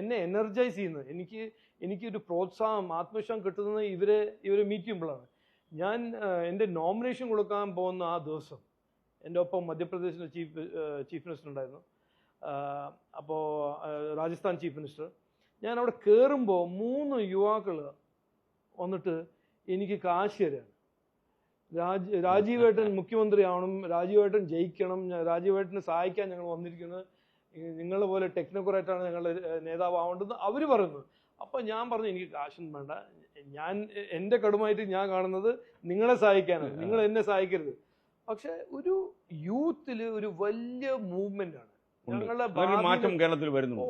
എന്നെ എനർജൈസ് ചെയ്യുന്നത്, എനിക്കൊരു പ്രോത്സാഹനം, ആത്മവിശ്വാസം കിട്ടുന്നത് ഇവരെ മീറ്റ് ചെയ്യുമ്പോഴാണ്. ഞാൻ എൻ്റെ നോമിനേഷൻ കൊടുക്കാൻ പോകുന്ന ആ ദിവസം എൻ്റെ ഒപ്പം മധ്യപ്രദേശിൻ്റെ ചീഫ് മിനിസ്റ്റർ ഉണ്ടായിരുന്നു, അപ്പോൾ രാജസ്ഥാൻ ചീഫ് മിനിസ്റ്റർ. ഞാൻ അവിടെ കയറുമ്പോൾ 3 യുവാക്കൾ വന്നിട്ട് എനിക്ക് കാശ് തരാണ്. രാജീവേട്ടൻ മുഖ്യമന്ത്രി ആവണം, രാജീവേട്ടൻ ജയിക്കണം, രാജീവേട്ടനെ സഹായിക്കാൻ ഞങ്ങൾ വന്നിരിക്കുന്നത്, നിങ്ങളെ പോലെ ടെക്നോക്രാറ്റാണ് ഞങ്ങളുടെ നേതാവ് ആവേണ്ടത് അവർ പറയുന്നു. അപ്പം ഞാൻ പറഞ്ഞു എനിക്ക് കാശൊന്നും വേണ്ട, ഞാൻ എൻ്റെ കടുമായിട്ട് ഞാൻ കാണുന്നത് നിങ്ങളെ സഹായിക്കാനാണ്, നിങ്ങൾ എന്നെ സഹായിക്കരുത്. പക്ഷെ ഒരു യൂത്തിൽ ഒരു വലിയ മൂവ്മെന്റ് ആണ് ഞങ്ങളുടെ മാറ്റം കേരളത്തിൽ വരുന്നു.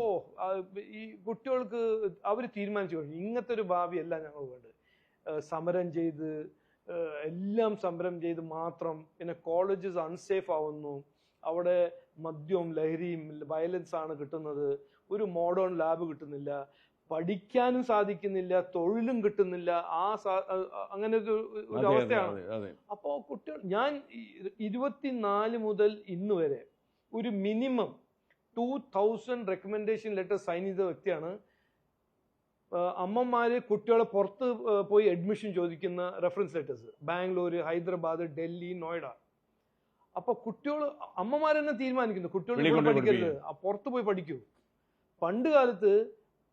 ഈ കുട്ടികൾക്ക് അവർ തീരുമാനിച്ചു കഴിഞ്ഞു ഇങ്ങനത്തെ ഒരു ഭാവിയല്ല ഞങ്ങൾ വേണ്ടത്. സമരം ചെയ്ത് എല്ലാം സമരം ചെയ്ത് മാത്രം, പിന്നെ കോളേജസ് അൺസേഫ് ആവുന്നു, അവിടെ മദ്യവും ലഹരിയും വയലൻസ് ആണ് കിട്ടുന്നത്, ഒരു മോഡേൺ ലാബ് കിട്ടുന്നില്ല, പഠിക്കാനും സാധിക്കുന്നില്ല, തൊഴിലും കിട്ടുന്നില്ല, അങ്ങനെ ഒരു അവസ്ഥയാണ്. അപ്പോൾ കുട്ടികൾ, ഞാൻ 24 മുതൽ ഇന്ന് വരെ ഒരു മിനിമം 2000 റെക്കമെൻഡേഷൻ ലെറ്റർ സൈൻ ചെയ്ത വ്യക്തിയാണ്. അമ്മമാര് കുട്ടികളെ പുറത്ത് പോയി അഡ്മിഷൻ ചോദിക്കുന്ന റെഫറൻസ് ലെറ്റേഴ്സ്, ബാംഗ്ലൂര്, ഹൈദരാബാദ്, ഡൽഹി, നോയിഡ. അപ്പൊ കുട്ടികൾ, അമ്മമാരെന്നെ തീരുമാനിക്കുന്നു കുട്ടികൾ പഠിക്കരുത്, പുറത്ത് പോയി പഠിക്കൂ. പണ്ട് കാലത്ത്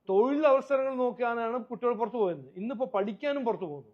തൊഴിലവസരങ്ങൾ നോക്കാനാണ് കുട്ടികൾ പുറത്തു പോയത്, ഇന്നിപ്പോ പഠിക്കാനും പുറത്തു പോകുന്നു.